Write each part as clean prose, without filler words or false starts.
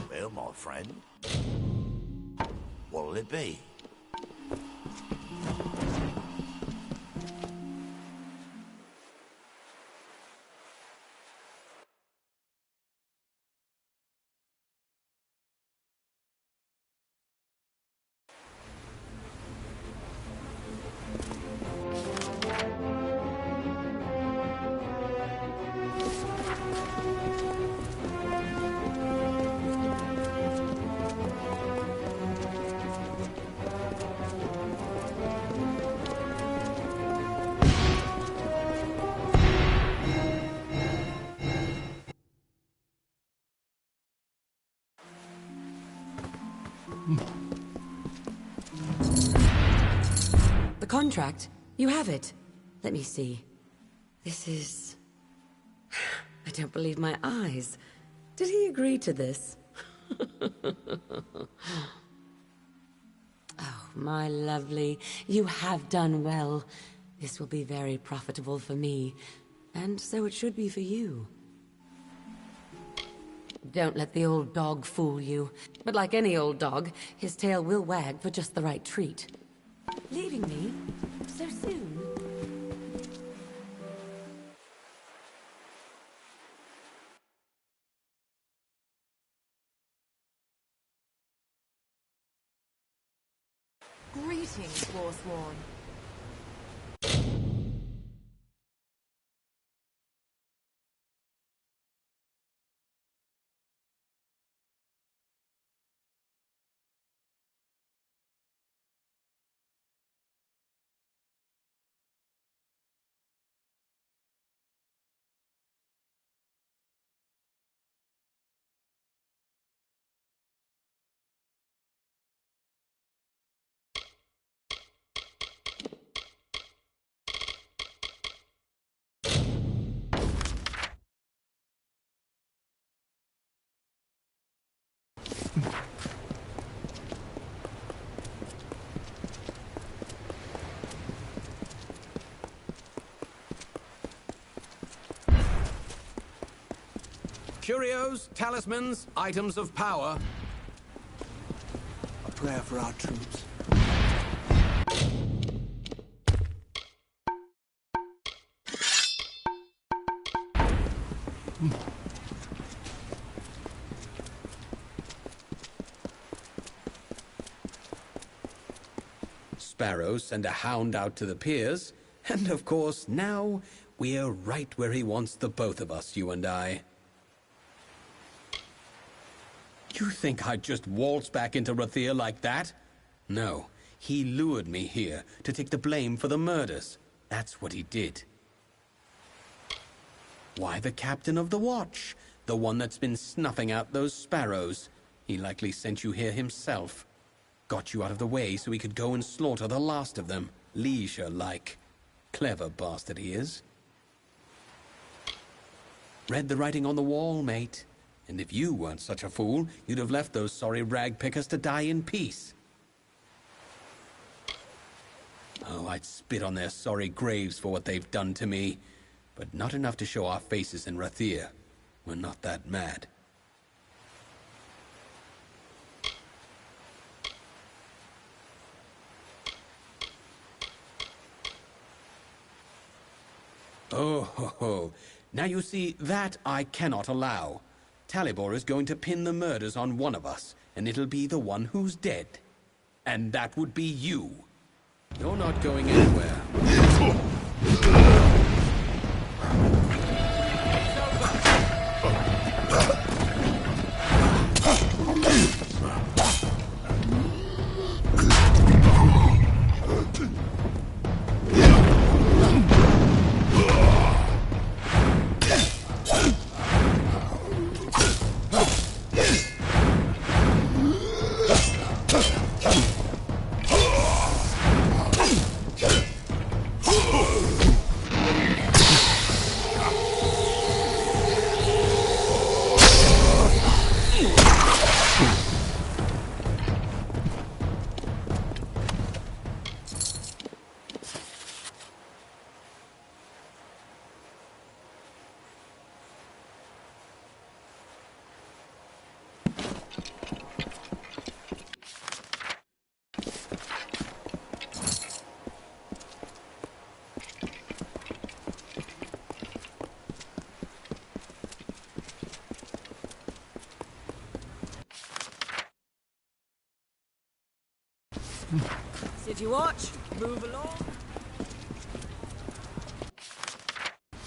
Well, my friend, what'll it be? The contract? You have it. Let me see. This is... I don't believe my eyes. Did he agree to this? Oh, my lovely. You have done well. This will be very profitable for me. And so it should be for you. Don't let the old dog fool you. But like any old dog, his tail will wag for just the right treat. Leaving me? So soon? Greetings, Forsworn. Curios, talismans, items of power. A prayer for our troops. Sparrows send a hound out to the piers, and of course, now we're right where he wants the both of us, you and I. You think I'd just waltz back into Rathir like that? No, he lured me here to take the blame for the murders. That's what he did. Why, the captain of the watch, the one that's been snuffing out those sparrows. He likely sent you here himself. Got you out of the way so he could go and slaughter the last of them, leisure-like. Clever bastard he is. Read the writing on the wall, mate. And if you weren't such a fool, you'd have left those sorry rag pickers to die in peace. Oh, I'd spit on their sorry graves for what they've done to me. But not enough to show our faces in Rathir. We're not that mad. Oh, ho, ho. Now you see, that I cannot allow. Talibor is going to pin the murders on one of us, and it'll be the one who's dead. And that would be you. You're not going anywhere. City Watch, move along.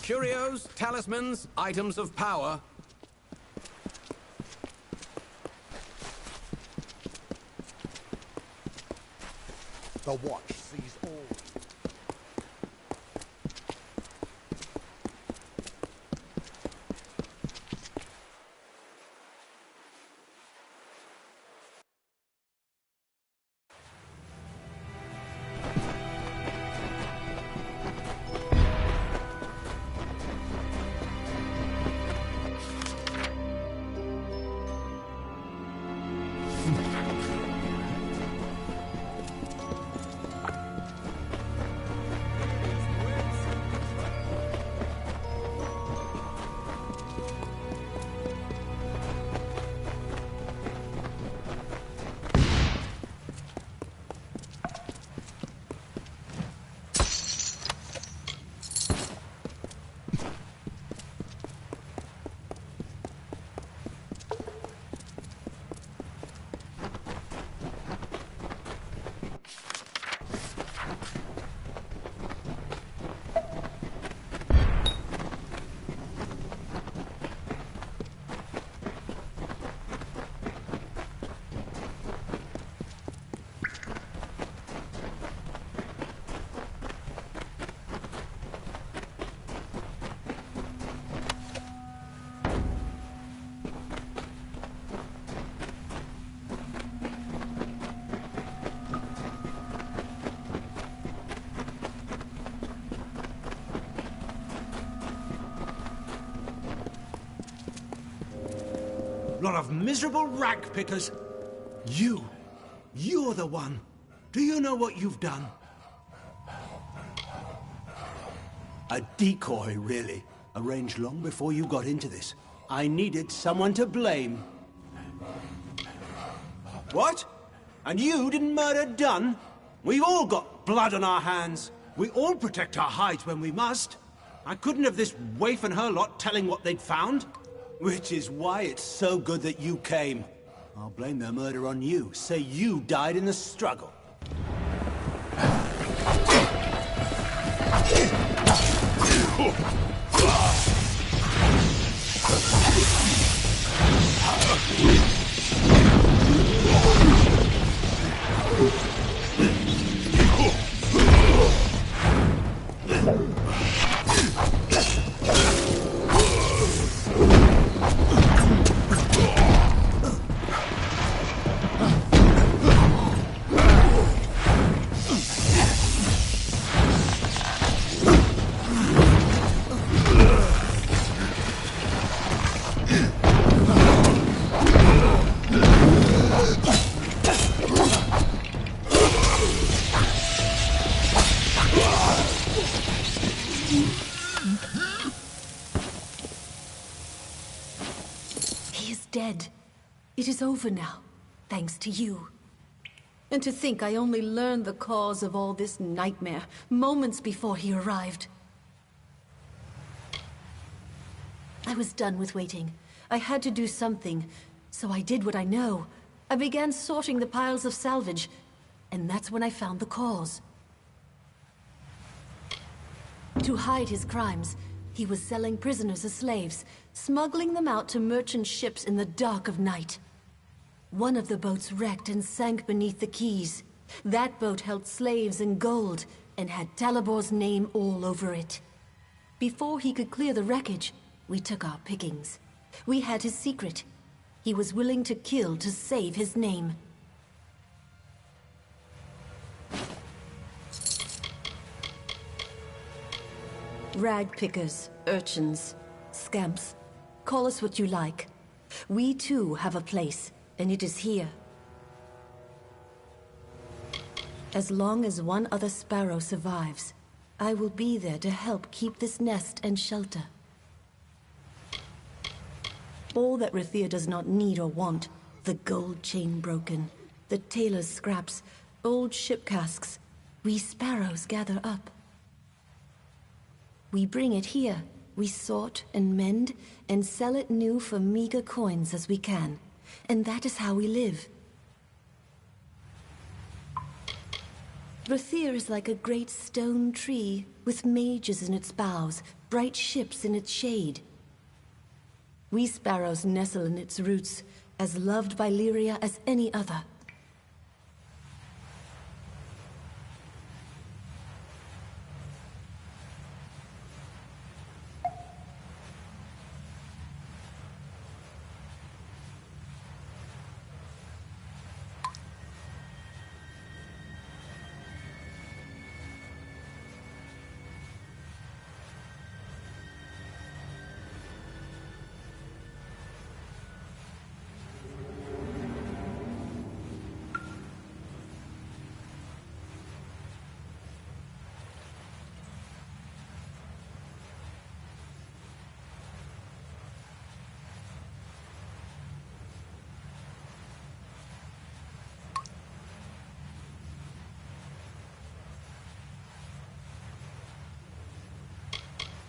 Curios, talismans, items of power. The watch sees all. Lot of miserable rag pickers. You're the one. Do you know what you've done? A decoy, really. Arranged long before you got into this. I needed someone to blame. What? And you didn't murder Dunn? We've all got blood on our hands. We all protect our hides when we must. I couldn't have this waif and her lot telling what they'd found. Which is why it's so good that you came. I'll blame their murder on you. Say you died in the struggle. Dead. It is over now, thanks to you. And to think I only learned the cause of all this nightmare moments before he arrived. I was done with waiting. I had to do something, so I did what I know. I began sorting the piles of salvage, and that's when I found the cause. To hide his crimes, he was selling prisoners as slaves, smuggling them out to merchant ships in the dark of night. One of the boats wrecked and sank beneath the quays. That boat held slaves and gold, and had Talibor's name all over it. Before he could clear the wreckage, we took our pickings. We had his secret. He was willing to kill to save his name. Rag pickers, urchins, scamps. Call us what you like. We too have a place, and it is here. As long as one other sparrow survives, I will be there to help keep this nest and shelter. All that Rathir does not need or want, the gold chain broken, the tailor's scraps, old ship casks, we sparrows gather up. We bring it here. We sort and mend and sell it new for meager coins as we can. And that is how we live. Rathir is like a great stone tree, with mages in its boughs, bright ships in its shade. We sparrows nestle in its roots, as loved by Lyria as any other.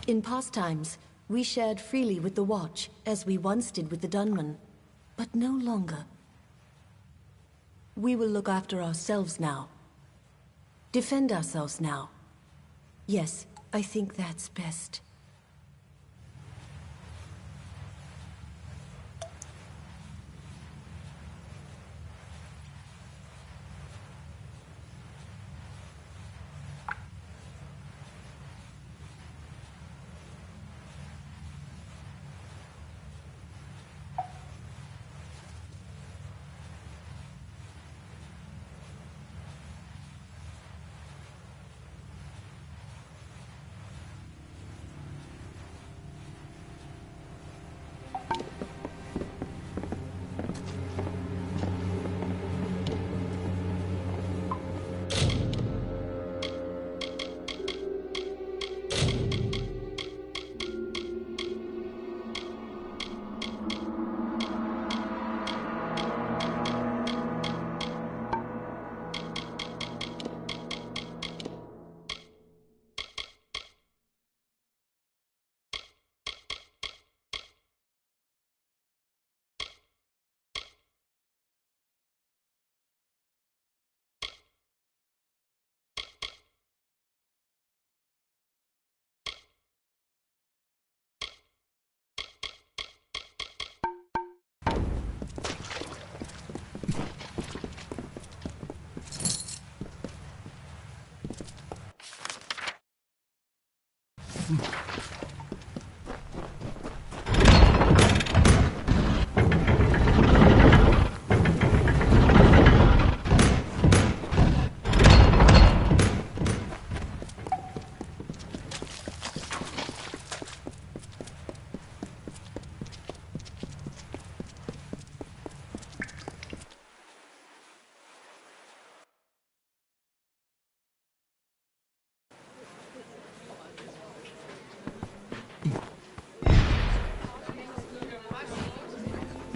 In past times, we shared freely with the Watch, as we once did with the Dunman, but no longer. We will look after ourselves now. Defend ourselves now. Yes, I think that's best.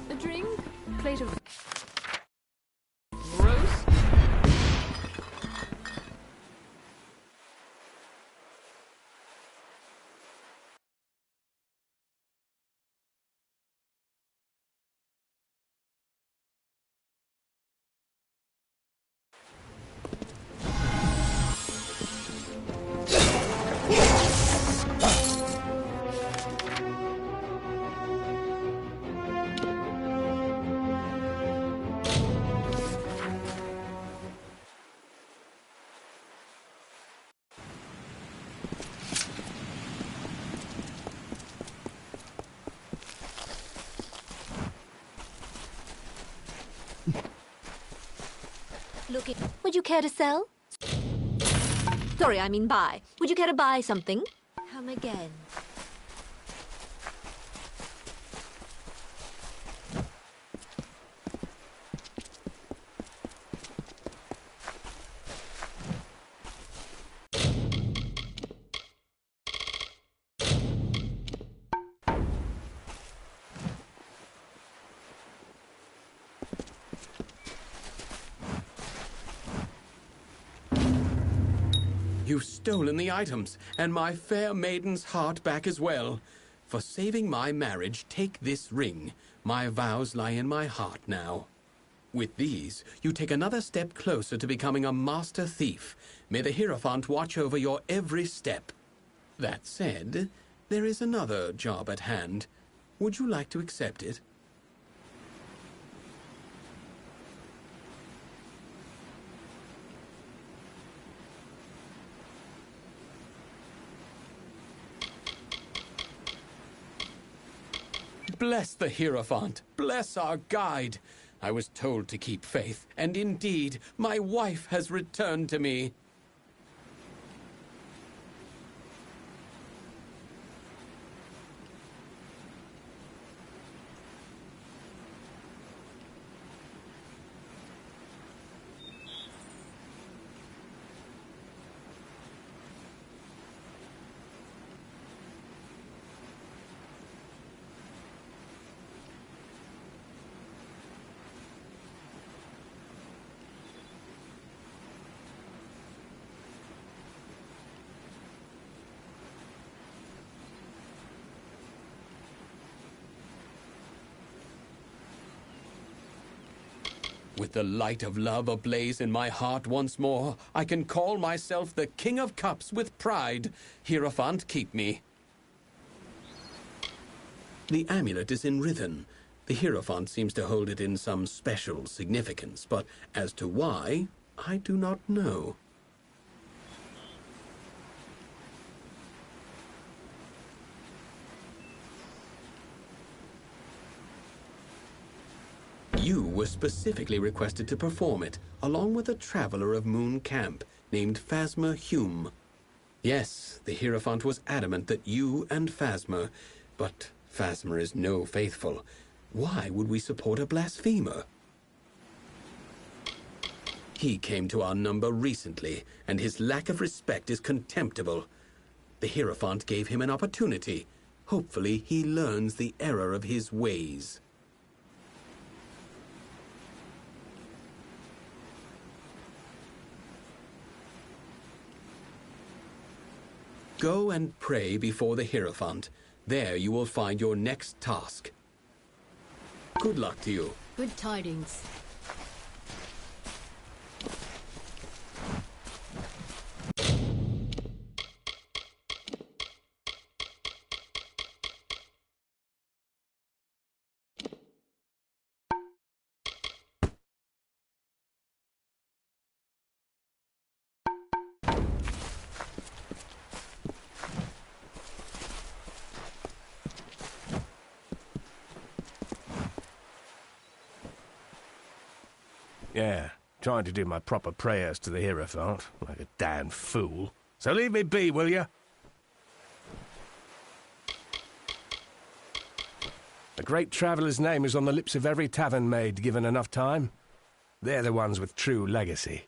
A drink? Plate of roast? Looking. Would you care to sell? Sorry, I mean buy. Would you care to buy something? Come again. You've stolen the items, and my fair maiden's heart back as well. For saving my marriage, take this ring. My vows lie in my heart now. With these, you take another step closer to becoming a master thief. May the Hierophant watch over your every step. That said, there is another job at hand. Would you like to accept it? Bless the Hierophant. Bless our guide. I was told to keep faith, and indeed, my wife has returned to me. With the light of love ablaze in my heart once more, I can call myself the King of Cups with pride. Hierophant, keep me. The amulet is in Rithen. The Hierophant seems to hold it in some special significance, but as to why, I do not know. You were specifically requested to perform it, along with a traveler of Moon Camp named Phasma Hume. Yes, the Hierophant was adamant that you and Phasma, but Phasma is no faithful. Why would we support a blasphemer? He came to our number recently, and his lack of respect is contemptible. The Hierophant gave him an opportunity. Hopefully he learns the error of his ways. Go and pray before the Hierophant. There you will find your next task. Good luck to you. Good tidings. Yeah, trying to do my proper prayers to the Hierophant, like a damn fool. So leave me be, will you? A great traveller's name is on the lips of every tavern maid given enough time. They're the ones with true legacy.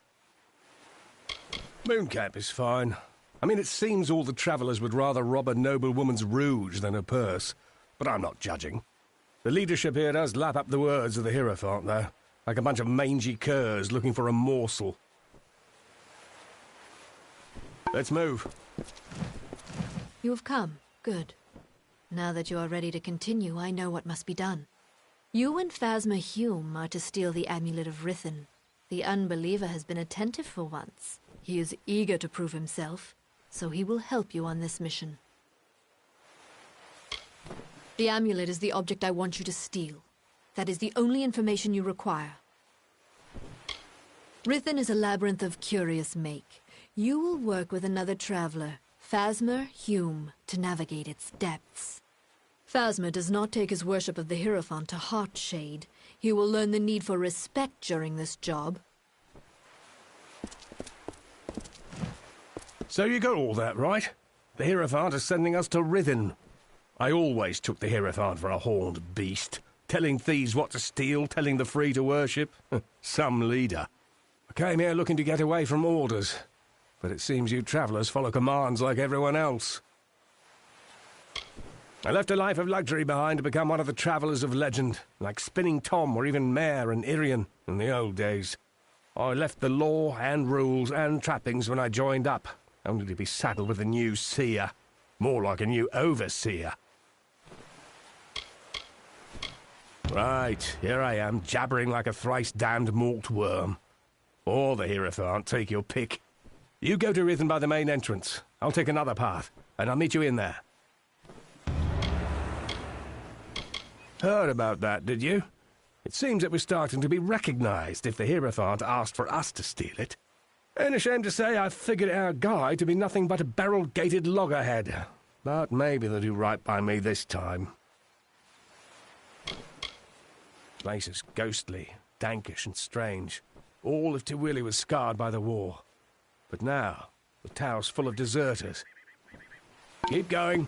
Mooncamp is fine. I mean, it seems all the travellers would rather rob a noble woman's rouge than her purse, but I'm not judging. The leadership here does lap up the words of the Hierophant, though. Like a bunch of mangy curs looking for a morsel. Let's move. You have come. Good. Now that you are ready to continue, I know what must be done. You and Phasma Hume are to steal the Amulet of Rithen. The unbeliever has been attentive for once. He is eager to prove himself, so he will help you on this mission. The amulet is the object I want you to steal. That is the only information you require. Rithen is a labyrinth of curious make. You will work with another traveler, Phasma Hume, to navigate its depths. Phasma does not take his worship of the Hierophant to heart, Shade. He will learn the need for respect during this job. So you got all that right? The Hierophant is sending us to Rithen. I always took the Hierophant for a horned beast. Telling thieves what to steal, telling the free to worship. Some leader. I came here looking to get away from orders, but it seems you travellers follow commands like everyone else. I left a life of luxury behind to become one of the travellers of legend, like Spinning Tom or even Mare and Irian in the old days. I left the law and rules and trappings when I joined up, only to be saddled with a new seer. More like a new overseer. Right, here I am, jabbering like a thrice-damned malt worm. Or the Hierophant, take your pick. You go to Rhythm by the main entrance. I'll take another path, and I'll meet you in there. Heard about that, did you? It seems it was starting to be recognised if the Hierophant asked for us to steal it. Ain't ashamed to say I figured our guy to be nothing but a barrel-gated loggerhead. But maybe they'll do right by me this time. Place is ghostly, dankish and strange. All of Tewilly was scarred by the war. But now, the tower's full of deserters. Keep going.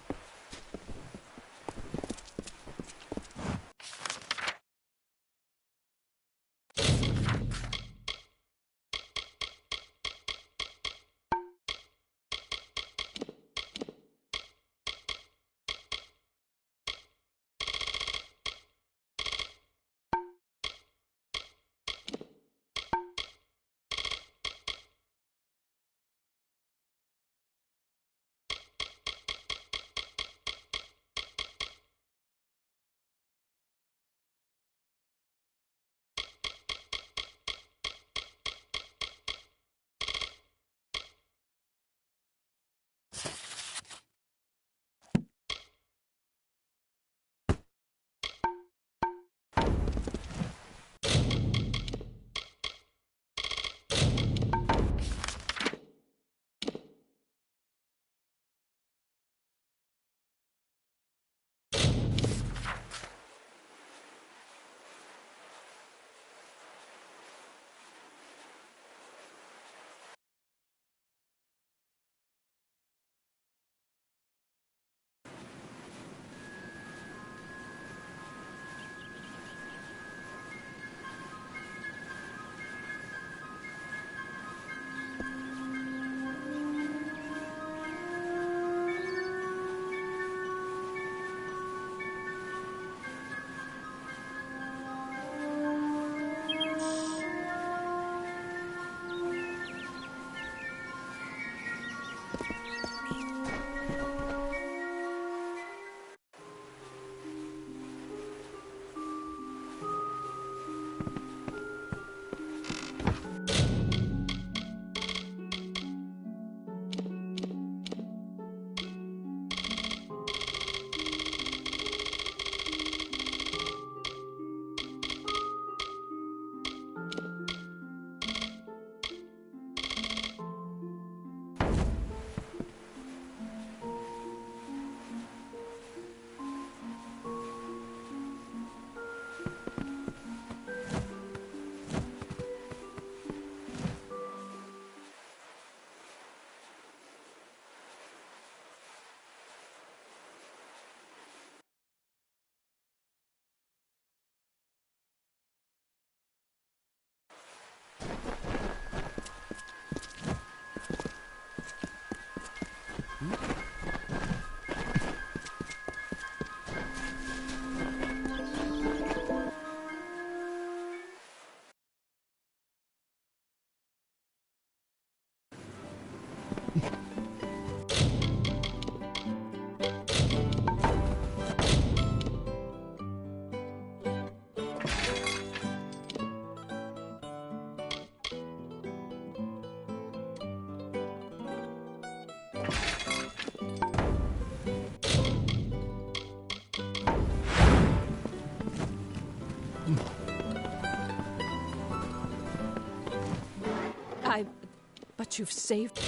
But you've saved...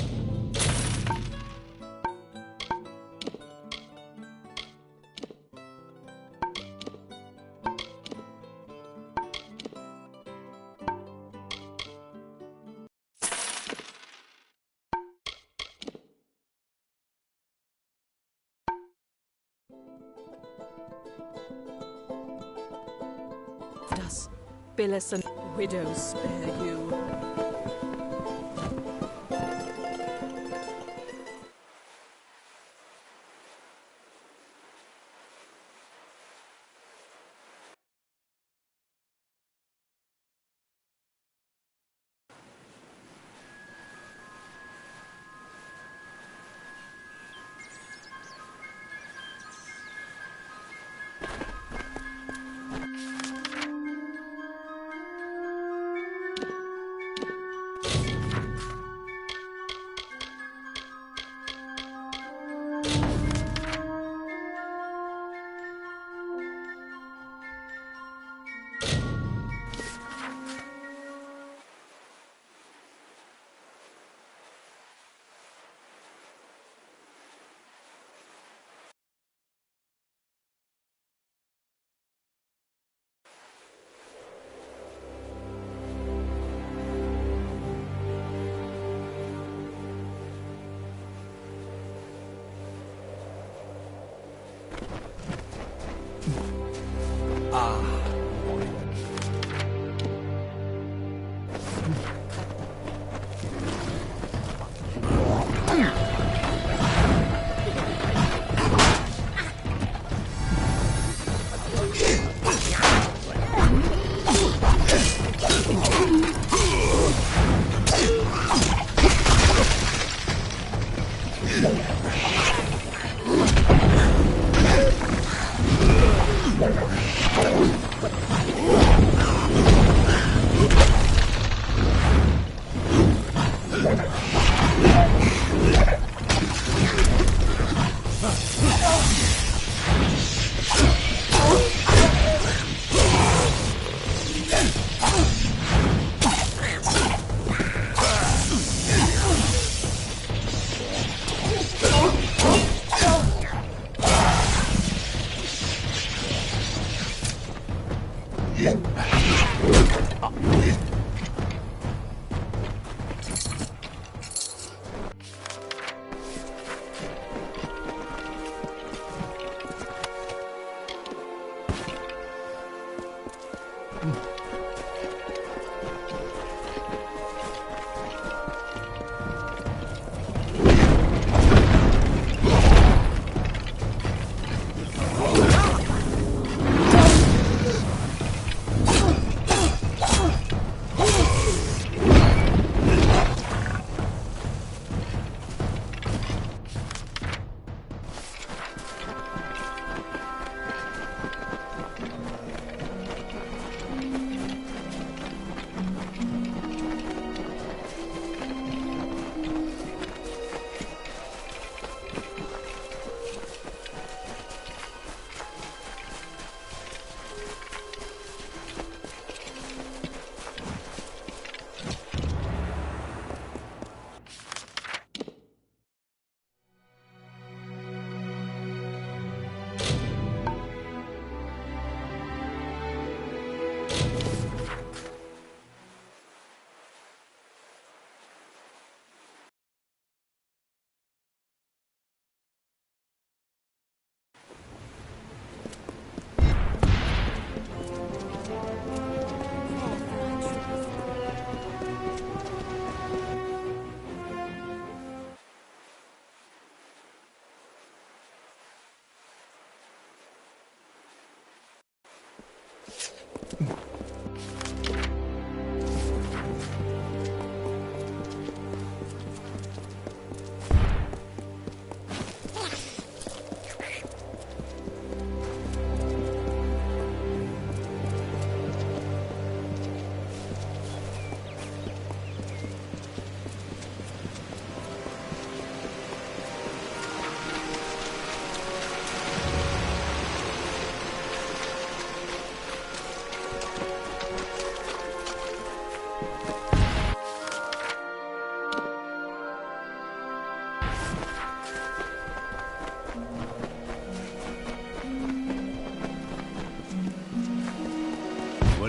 us. Billis and widows spare you.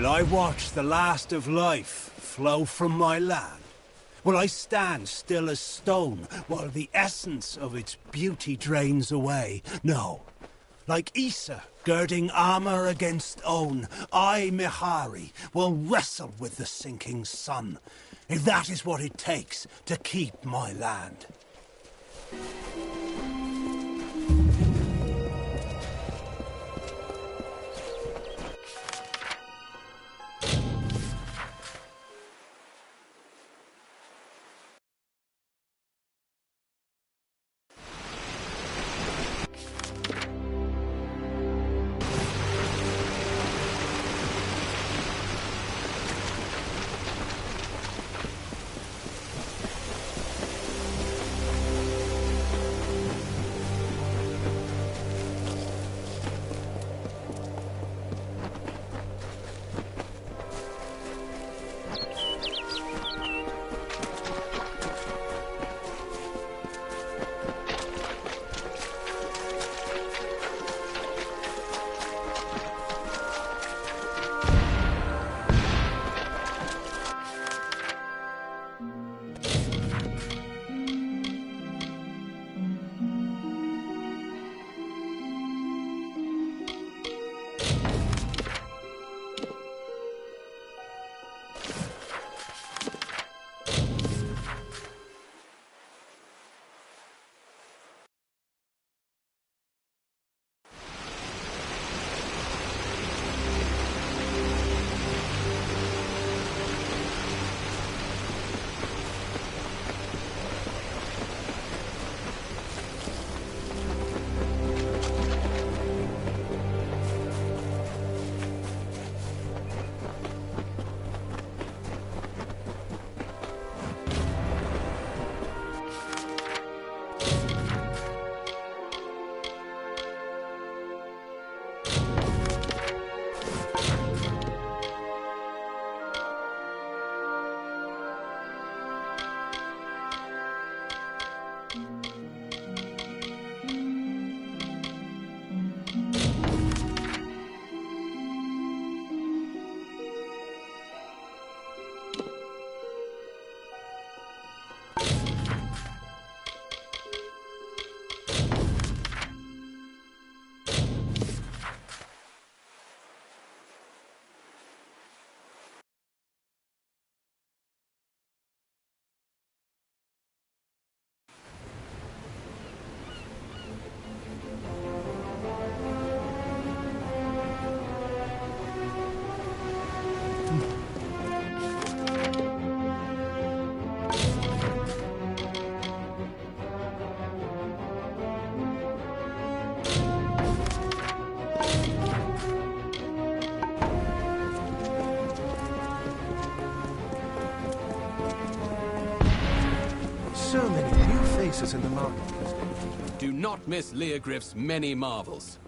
Will I watch the last of life flow from my land? Will I stand still as stone while the essence of its beauty drains away? No. Like Issa girding armor against Own, I, Mihari, will wrestle with the sinking sun, if that is what it takes to keep my land. So many new faces in the marketplace. Do not miss Leogriff's many marvels.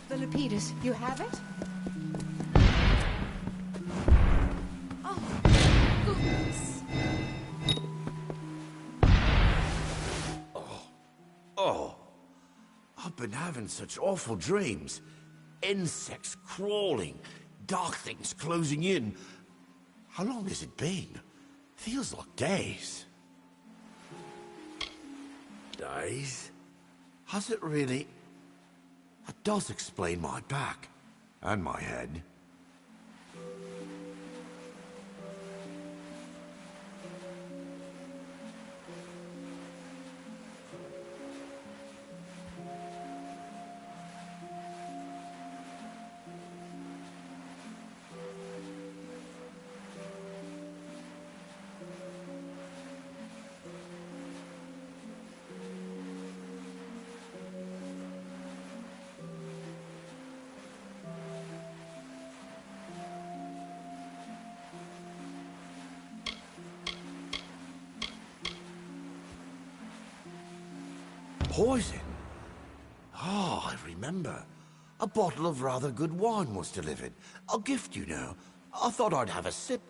The Lapidus, you have it? Oh, goodness. Oh, I've been having such awful dreams. Insects crawling, dark things closing in. How long has it been? Feels like days. days. Has it really? It does explain my back. And my head. Poison? Oh, I remember. A bottle of rather good wine was delivered. A gift, you know. I thought I'd have a sip.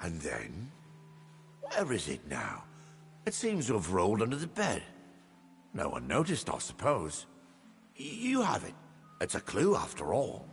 And then? Where is it now? It seems to have rolled under the bed. No one noticed, I suppose. You have it. It's a clue, after all.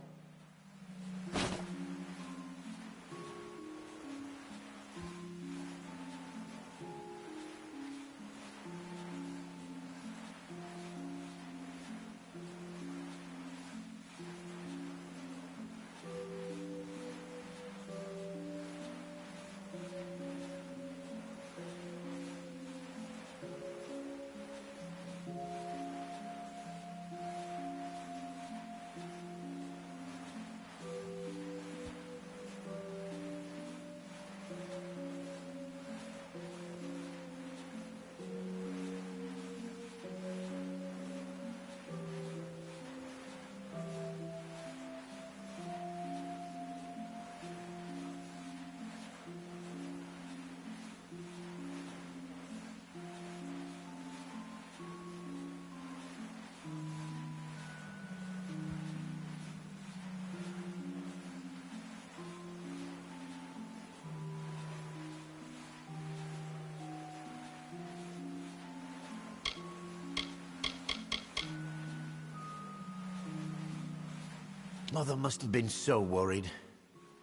Mother must have been so worried.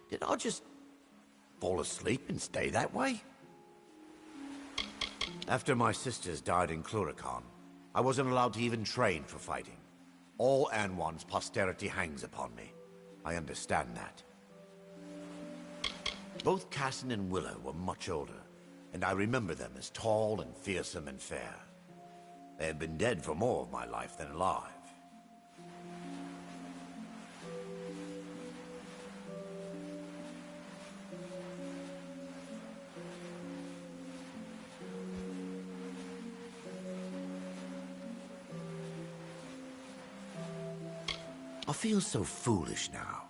Did I just fall asleep and stay that way? After my sisters died in Cluracan, I wasn't allowed to even train for fighting. All Anwan's posterity hangs upon me. I understand that. Both Cassin and Willow were much older, and I remember them as tall and fearsome and fair. They had been dead for more of my life than alive. I feel so foolish now.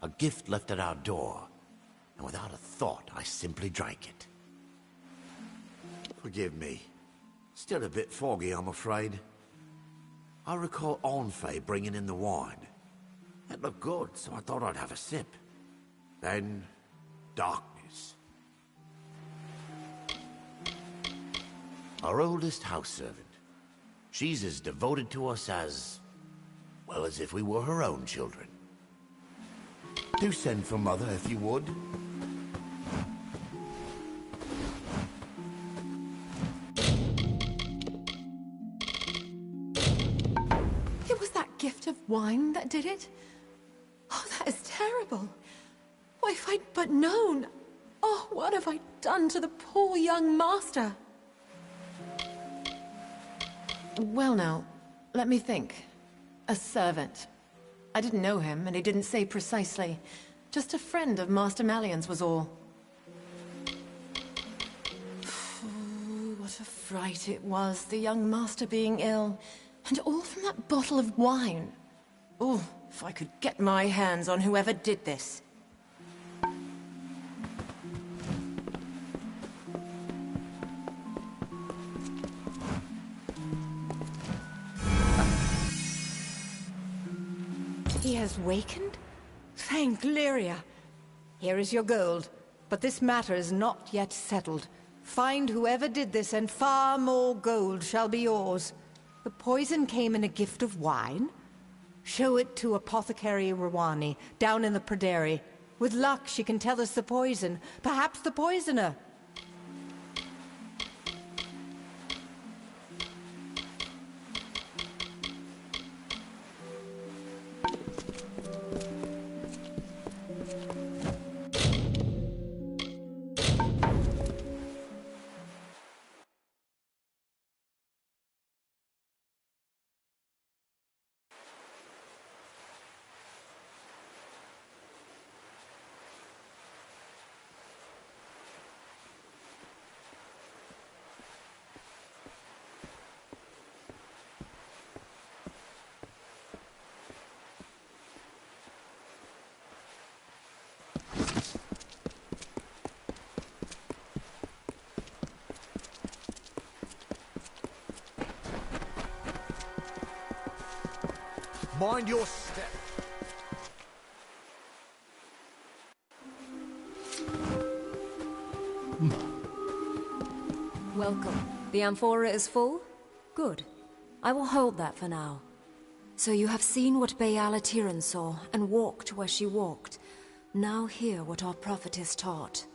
A gift left at our door, and without a thought, I simply drank it. Forgive me. Still a bit foggy, I'm afraid. I recall Onfei bringing in the wine. It looked good, so I thought I'd have a sip. Then, darkness. Our oldest house servant. She's as devoted to us as... well, as if we were her own children. Do send for Mother, if you would. It was that gift of wine that did it? Oh, that is terrible. Why, if I'd but known... oh, what have I done to the poor young master? Well now, let me think. A servant. I didn't know him, and he didn't say precisely. Just a friend of Master Malian's was all. What a fright it was, the young master being ill. And all from that bottle of wine. Oh, if I could get my hands on whoever did this. He has wakened? Thank Lyria. Here is your gold, but this matter is not yet settled. Find whoever did this, and far more gold shall be yours. The poison came in a gift of wine? Show it to Apothecary Rawani, down in the Praderi. With luck, she can tell us the poison. Perhaps the poisoner. Mind your step. Welcome. The amphora is full? Good. I will hold that for now. So you have seen what Baal-Atiran saw, and walked where she walked. Now hear what our prophetess taught.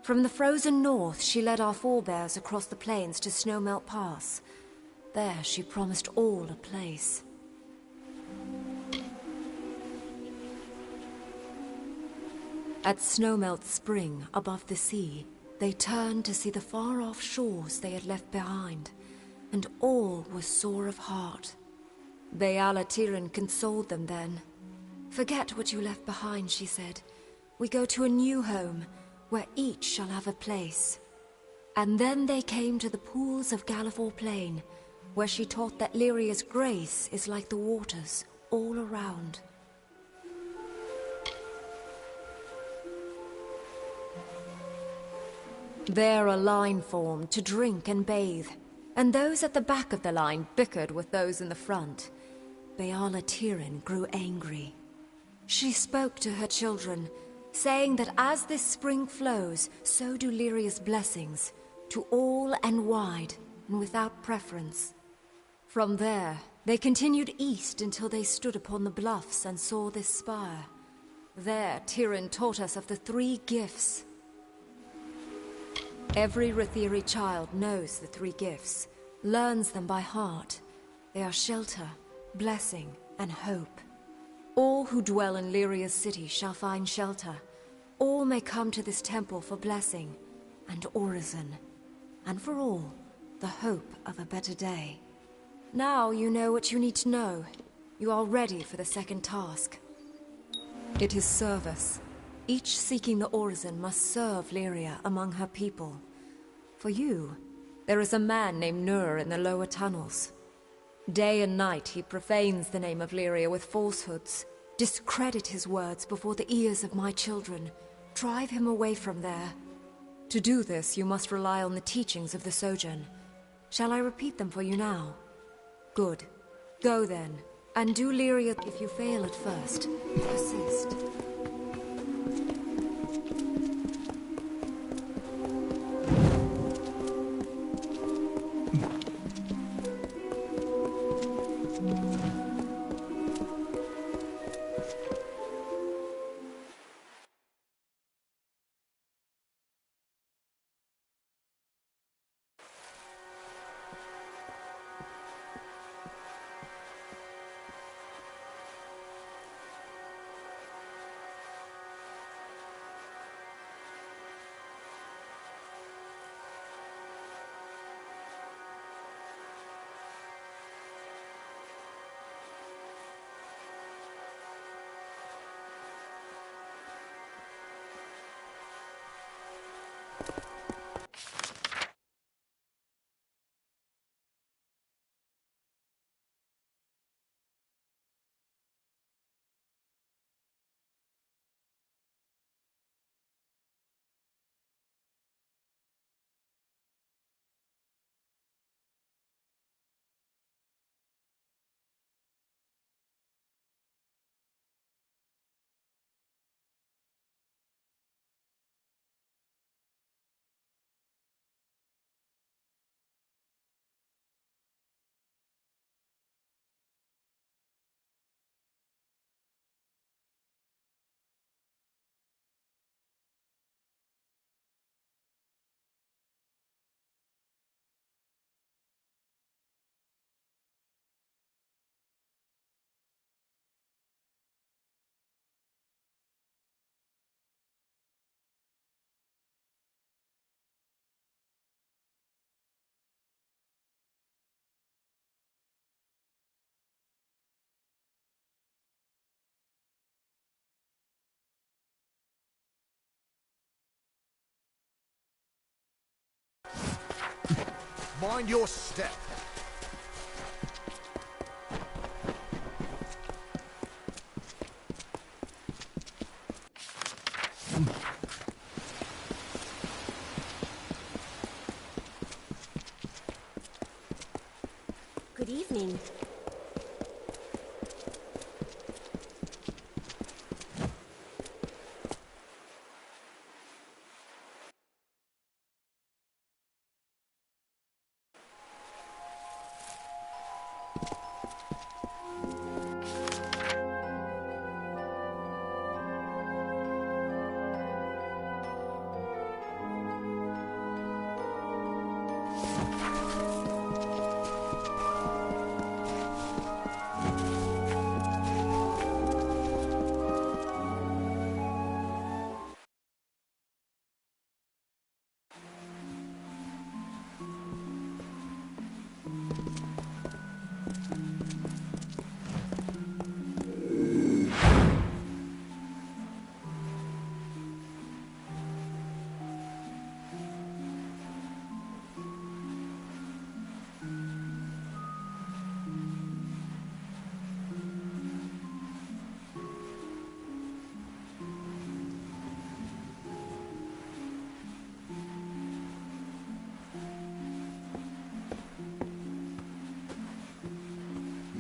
From the frozen north, she led our forebears across the plains to Snowmelt Pass. There she promised all a place. At Snowmelt Spring, above the sea, they turned to see the far-off shores they had left behind, and all was sore of heart. Baal-Atiran consoled them then. "Forget what you left behind," she said. "We go to a new home, where each shall have a place." And then they came to the pools of Gallifore Plain, where she taught that Lyria's grace is like the waters all around. There a line formed to drink and bathe, and those at the back of the line bickered with those in the front. Baal-Atiran grew angry. She spoke to her children, saying that as this spring flows, so do Lyria's blessings, to all and wide, and without preference. From there, they continued east until they stood upon the bluffs and saw this spire. There, Tyrion taught us of the 3 gifts. Every Rithiri child knows the 3 gifts, learns them by heart. They are shelter, blessing, and hope. All who dwell in Lyria's city shall find shelter. All may come to this temple for blessing, and orison, and for all, the hope of a better day. Now you know what you need to know. You are ready for the second task. It is service. Each seeking the orison must serve Lyria among her people. For you, there is a man named Nur in the lower tunnels. Day and night he profanes the name of Lyria with falsehoods. Discredit his words before the ears of my children. Drive him away from there. To do this, you must rely on the teachings of the Sojourn. Shall I repeat them for you now? Good. Go then, and do Lyria. If you fail at first, persist. Mind your step. Good evening.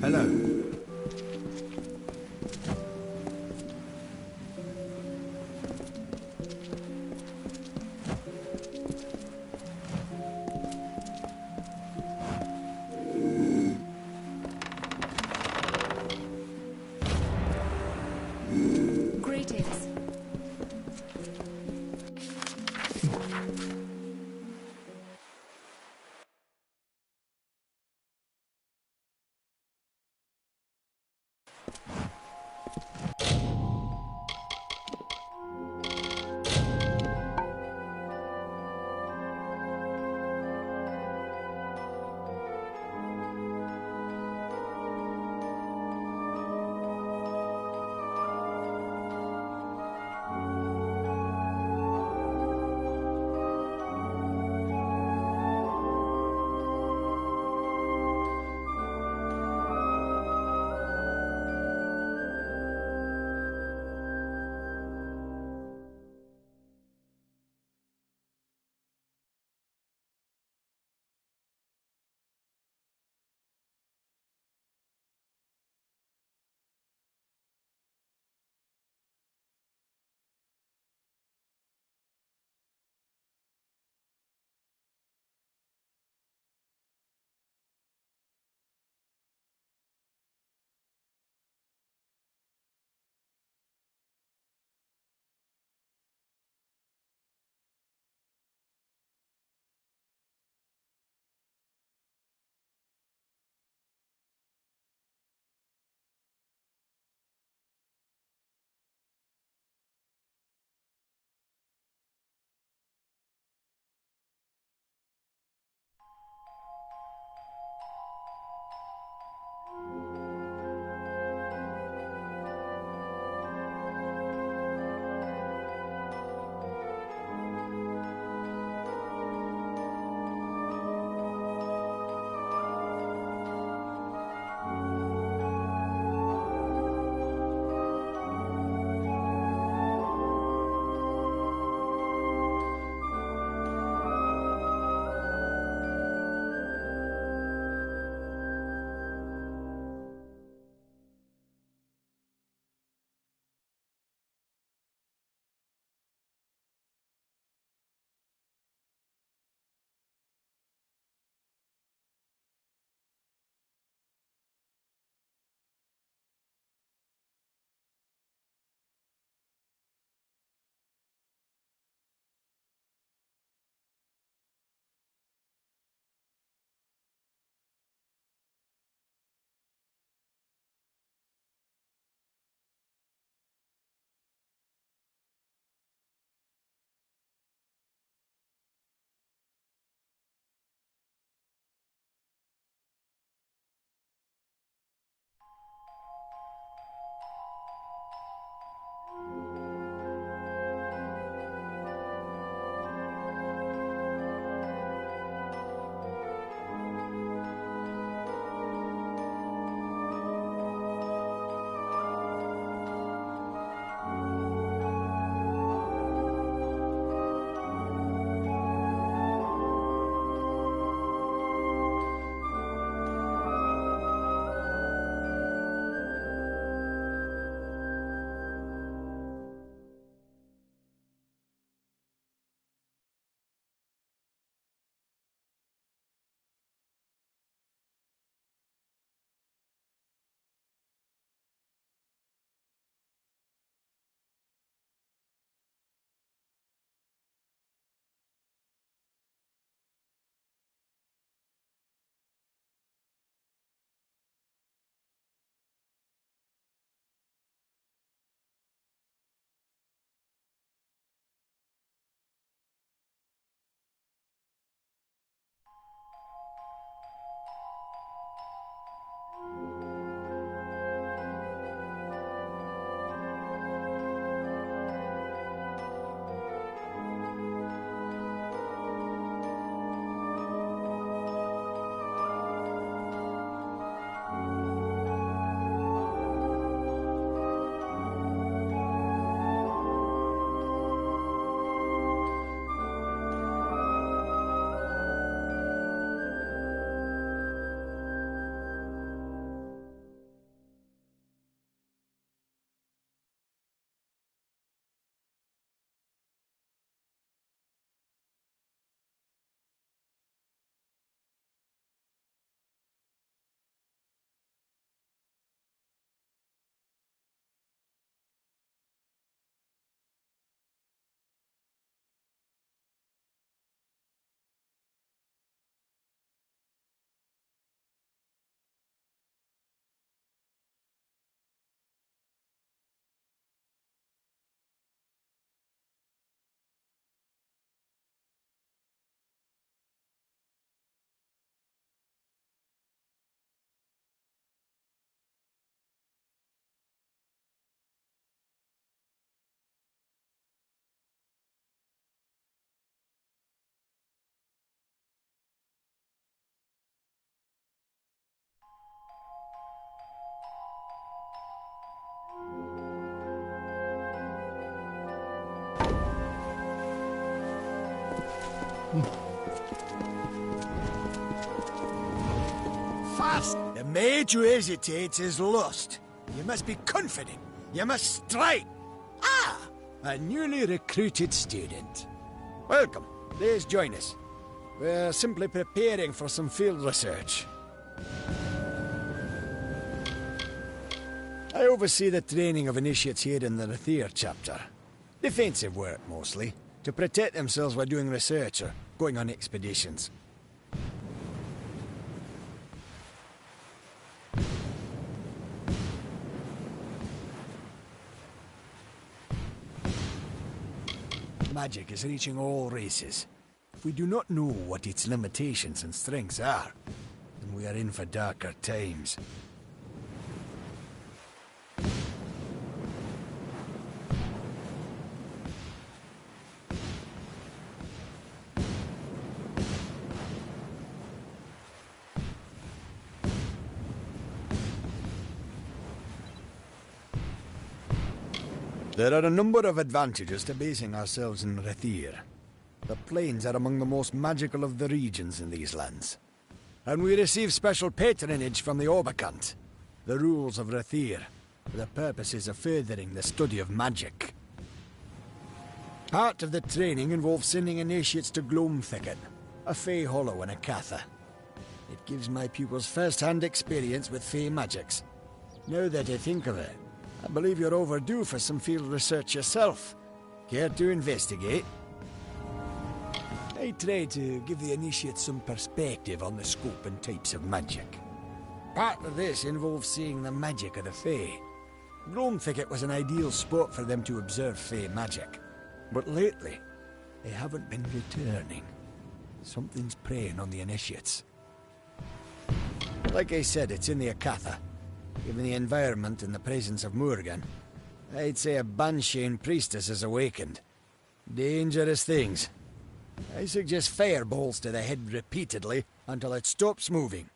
Hello. Greetings. Fast! The maid who hesitates is lost. You must be confident. You must strike. Ah! A newly recruited student. Welcome. Please join us. We're simply preparing for some field research. I oversee the training of initiates here in the Rathir chapter. Defensive work, mostly. To protect themselves while doing research or going on expeditions. Magic is reaching all races. If we do not know what its limitations and strengths are, then we are in for darker times. There are a number of advantages to basing ourselves in Rathir. The plains are among the most magical of the regions in these lands. And we receive special patronage from the Orbicant, the rules of Rathir, for the purposes of furthering the study of magic. Part of the training involves sending initiates to Gloam Thicket, a Fey Hollow and a Katha. It gives my pupils first-hand experience with Fey magics. Now that I think of it, I believe you're overdue for some field research yourself. Care to investigate? I try to give the initiates some perspective on the scope and types of magic. Part of this involves seeing the magic of the Fey. Gloam Thicket was an ideal spot for them to observe Fey magic. But lately, they haven't been returning. Something's preying on the initiates. Like I said, it's in the Akatha. Given the environment and the presence of Morgan, I'd say a Banshane priestess has awakened. Dangerous things. I suggest fireballs to the head repeatedly until it stops moving.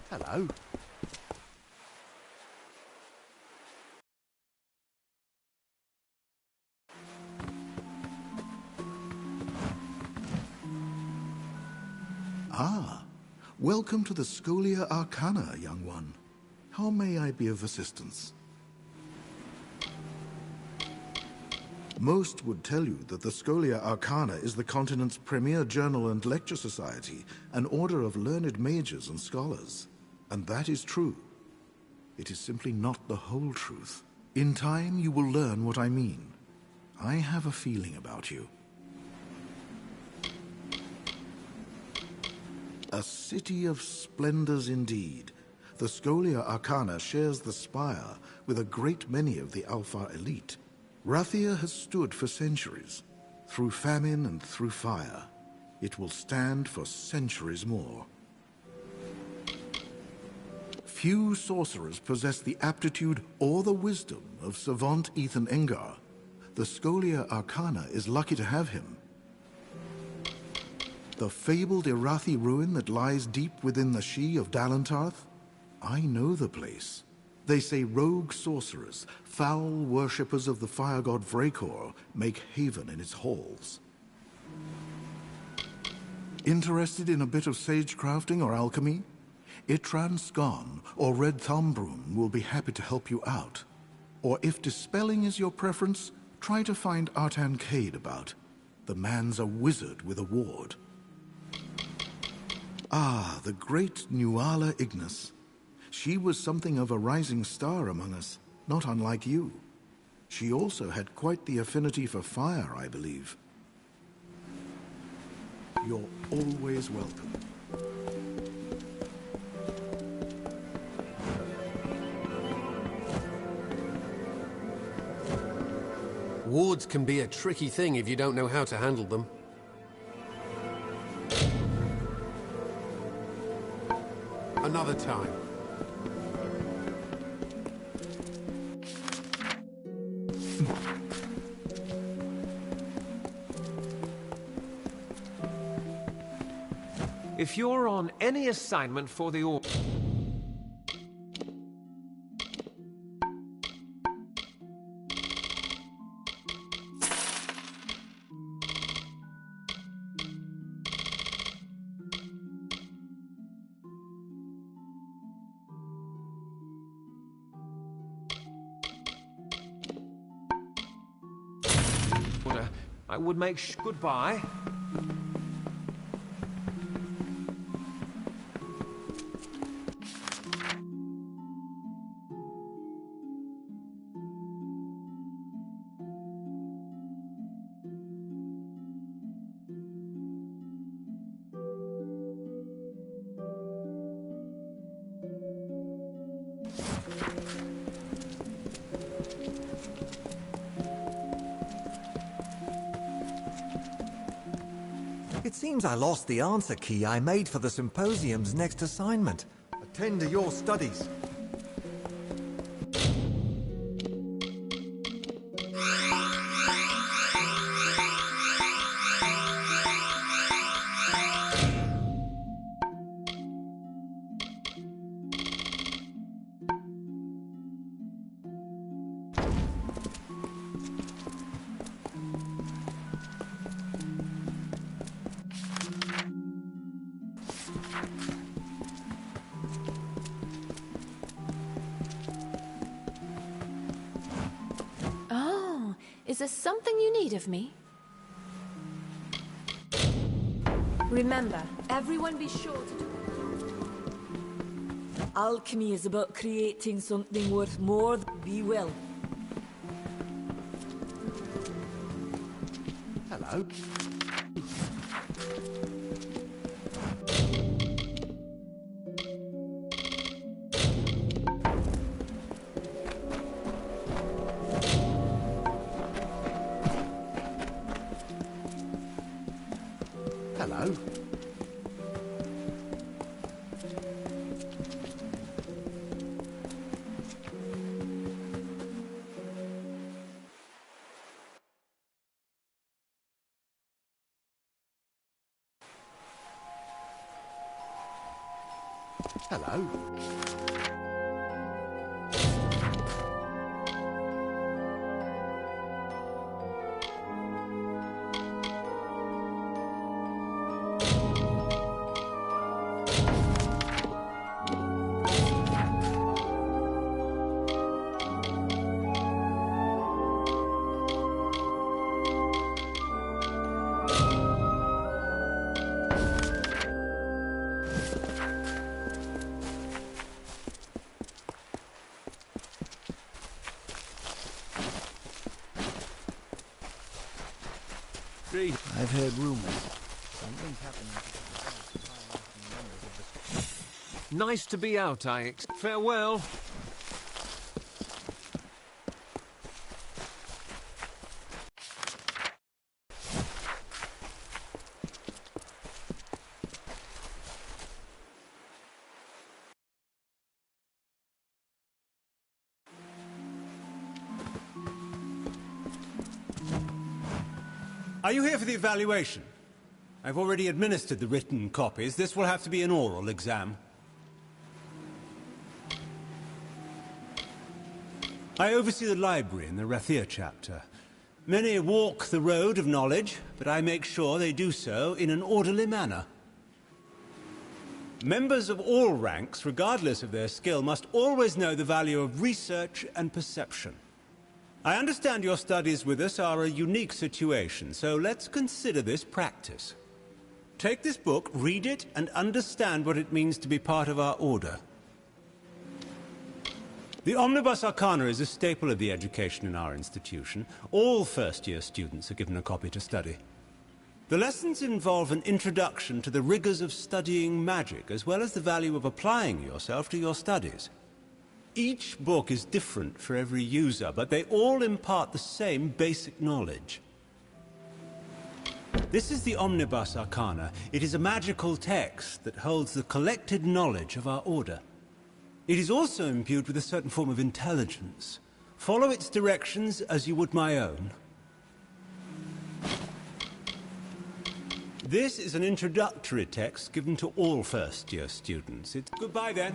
Hello. Ah, welcome to the Scholia Arcana, young one. How may I be of assistance? Most would tell you that the Scholia Arcana is the continent's premier journal and lecture society, an order of learned mages and scholars. And that is true. It is simply not the whole truth. In time, you will learn what I mean. I have a feeling about you. A city of splendors indeed. The Scholia Arcana shares the spire with a great many of the Alpha elite. Rathir has stood for centuries, through famine and through fire. It will stand for centuries more. Few sorcerers possess the aptitude or the wisdom of savant Ethan Engar. The Scholia Arcana is lucky to have him. The fabled Irathi ruin that lies deep within the She of Dalantarth? I know the place. They say rogue sorcerers, foul worshippers of the fire god Vrakor, make haven in its halls. Interested in a bit of sage crafting or alchemy? Itran Skarn or Red Thumbroom will be happy to help you out. Or if dispelling is your preference, try to find Artan Cade about. The man's a wizard with a ward. Ah, the great Nuala Ignis. She was something of a rising star among us, not unlike you. She also had quite the affinity for fire, I believe. You're always welcome. Wards can be a tricky thing if you don't know how to handle them. Another time. If you're on any assignment for the Order... I would make goodbye. It seems I lost the answer key I made for the symposium's next assignment. Attend to your studies. Is there something you need of me? Remember, everyone be sure to do... Alchemy is about creating something worth more than we will. Hello. Hello. Hello. I've heard rumors. Something's happening to the Nice to be out, Farewell. Are you here for the evaluation? I've already administered the written copies. This will have to be an oral exam. I oversee the library in the Rathir chapter. Many walk the road of knowledge, but I make sure they do so in an orderly manner. Members of all ranks, regardless of their skill, must always know the value of research and perception. I understand your studies with us are a unique situation, so let's consider this practice. Take this book, read it, and understand what it means to be part of our order. The Omnibus Arcana is a staple of the education in our institution. All first-year students are given a copy to study. The lessons involve an introduction to the rigors of studying magic, as well as the value of applying yourself to your studies. Each book is different for every user, but they all impart the same basic knowledge. This is the Omnibus Arcana. It is a magical text that holds the collected knowledge of our order. It is also imbued with a certain form of intelligence. Follow its directions as you would my own. This is an introductory text given to all first-year students. It's goodbye then.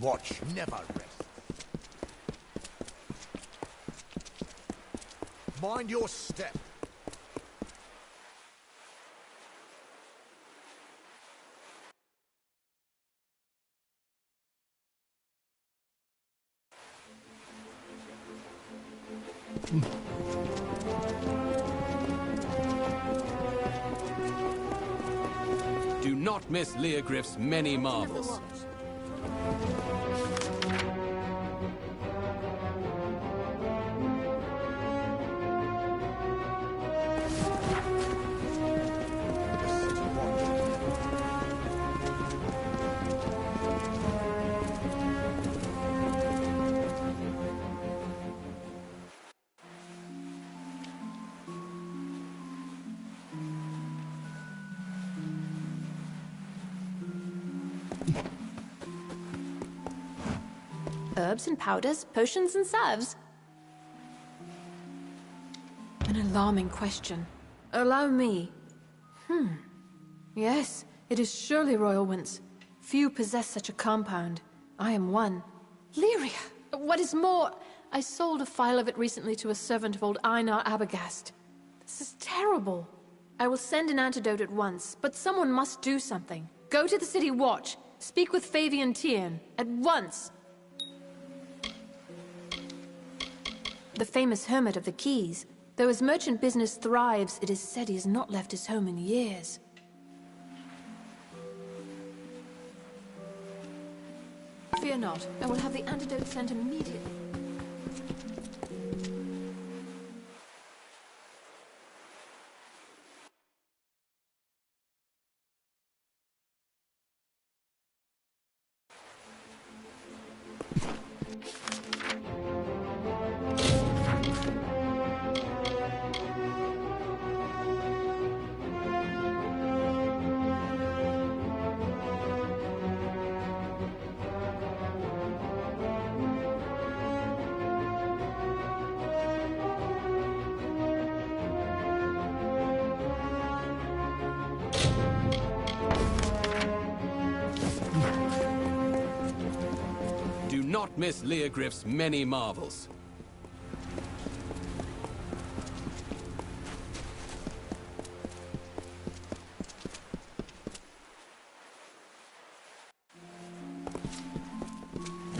watch never rests. Mind your step. Do not miss Leogriff's many marvels. Herbs and powders, potions and salves. An alarming question. Allow me. Yes, it is surely royal winds. Few possess such a compound. I am one. Lyria! What is more, I sold a phial of it recently to a servant of old Einar Abagast. This is terrible. I will send an antidote at once, but someone must do something. Go to the city watch. Speak with Fabian Tiern. At once! The famous hermit of the Keys. Though his merchant business thrives, it is said he has not left his home in years. Fear not. I will have the antidote sent immediately. Do not miss Leogriff's many marvels.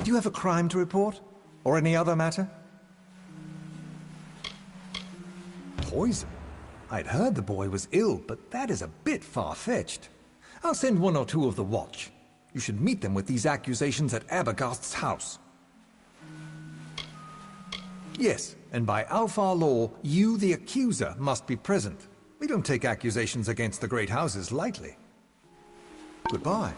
Do you have a crime to report? Or any other matter? Poison? I'd heard the boy was ill, but that is a bit far-fetched. I'll send one or two of the watch. You should meet them with these accusations at Abagast's house. Yes, and by Alfar law, you, the accuser, must be present. We don't take accusations against the great houses lightly. Goodbye.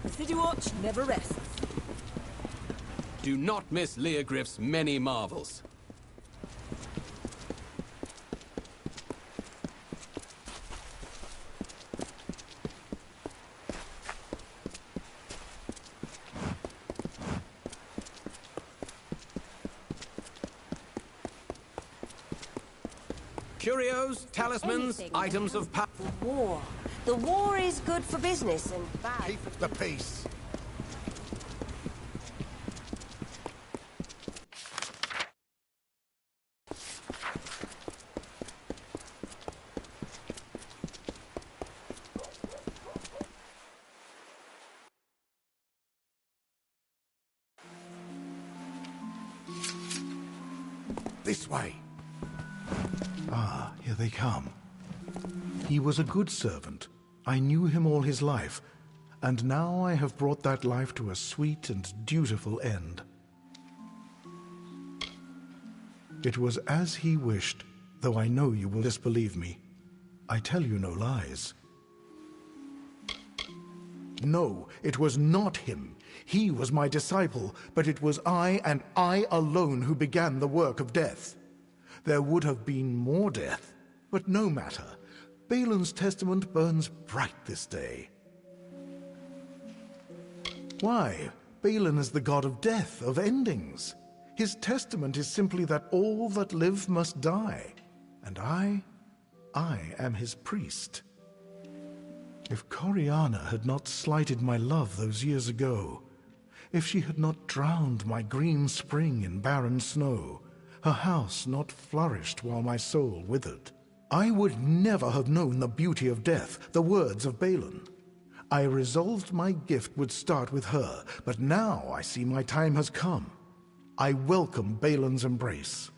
The City Watch never rests. Do not miss Leogriff's many marvels. Curios, talismans, items of power. War. The war is good for business and bad. Keep the peace. This way. Ah, here they come. He was a good servant. I knew him all his life, and now I have brought that life to a sweet and dutiful end. It was as he wished, though I know you will disbelieve me. I tell you no lies. No, it was not him. He was my disciple, but it was I and I alone who began the work of death. There would have been more death, but no matter. Balin's testament burns bright this day. Why? Balin is the god of death, of endings. His testament is simply that all that live must die. And I am his priest. If Coriana had not slighted my love those years ago, if she had not drowned my green spring in barren snow, her house not flourished while my soul withered, I would never have known the beauty of death, the words of Balin. I resolved my gift would start with her, but now I see my time has come. I welcome Balin's embrace.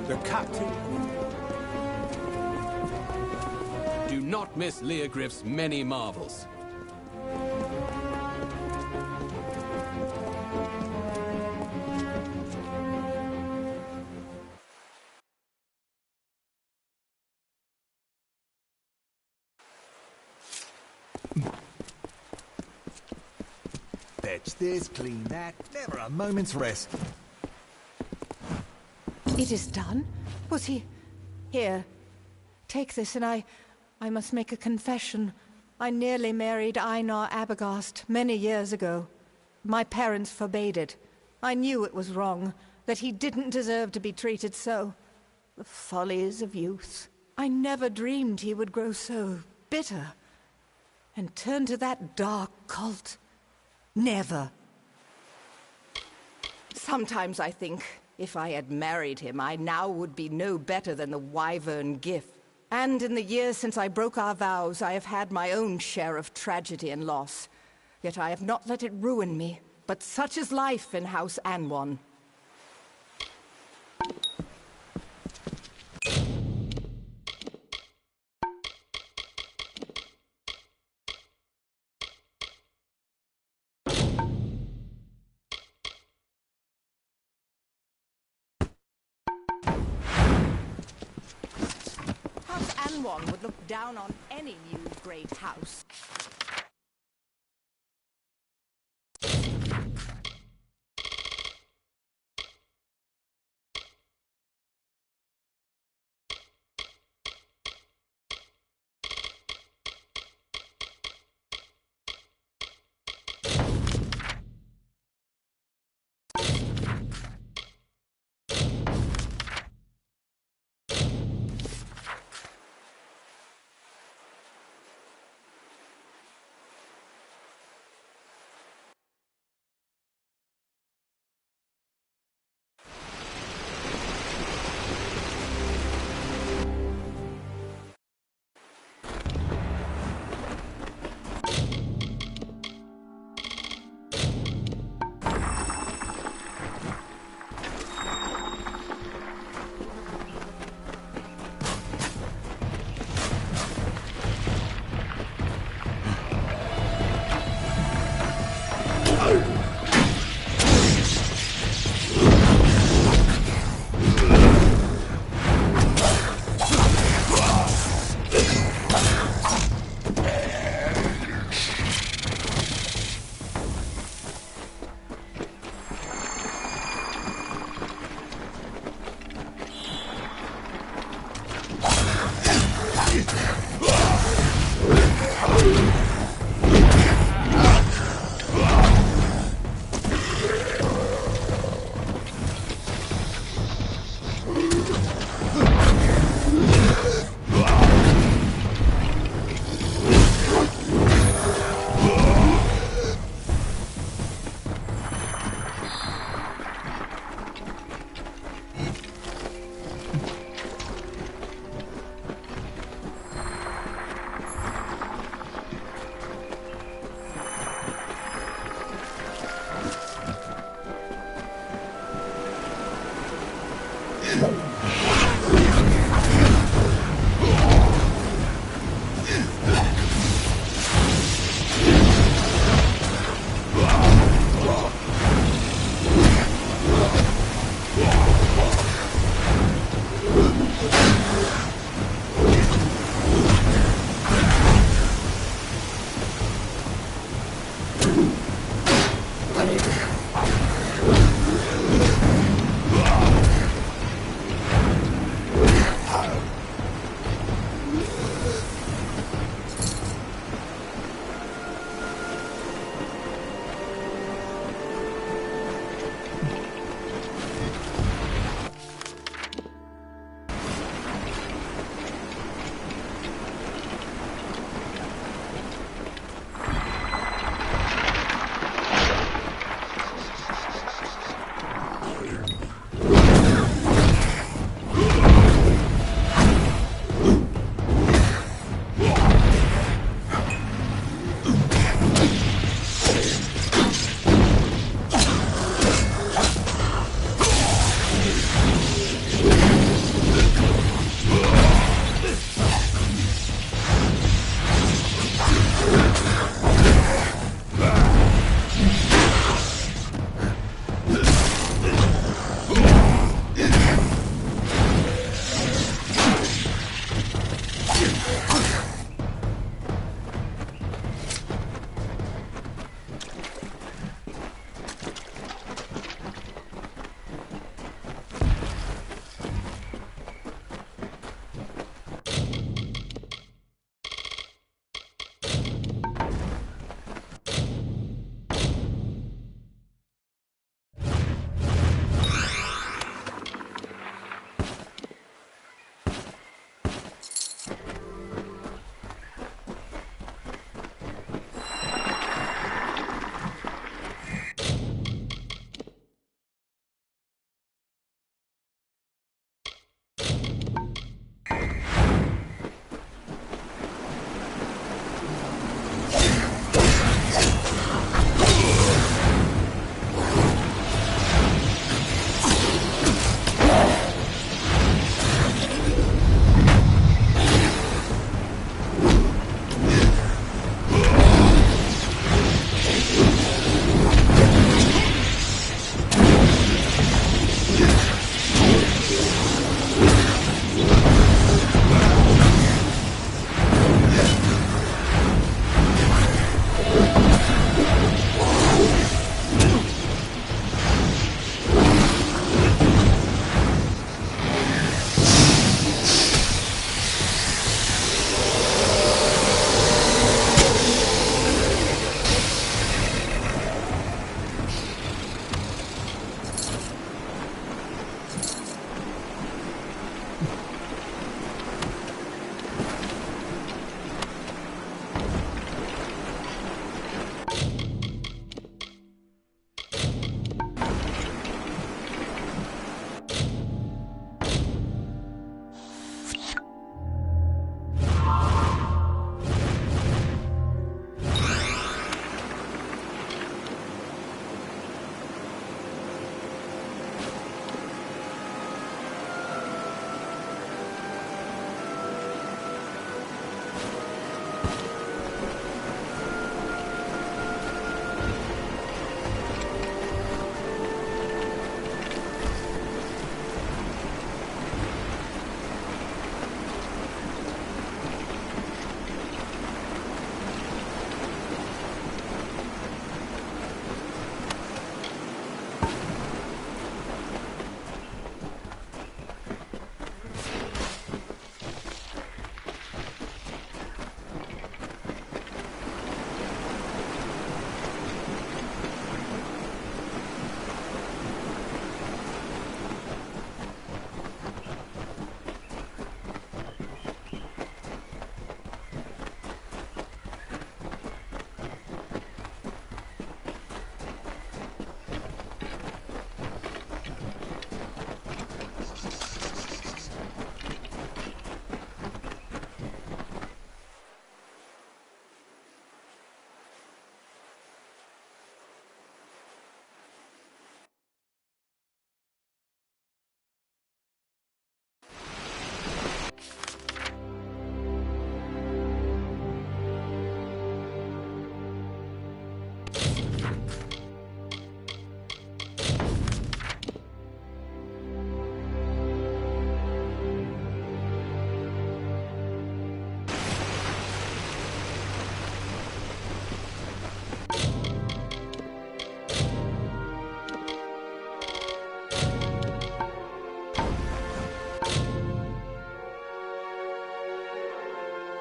The captain... Do not miss Leogriff's many marvels. Fetch this, clean that, never a moment's rest. It is done? Was he... Here. Take this, and I must make a confession. I nearly married Einar Abogast many years ago. My parents forbade it. I knew it was wrong, that he didn't deserve to be treated so. The follies of youth. I never dreamed he would grow so bitter and turn to that dark cult. Never. Sometimes I think, if I had married him, I now would be no better than the wyvern Gif. And in the years since I broke our vows, I have had my own share of tragedy and loss. Yet I have not let it ruin me. But such is life in House Anwan. House Anwan would look down on any new great house.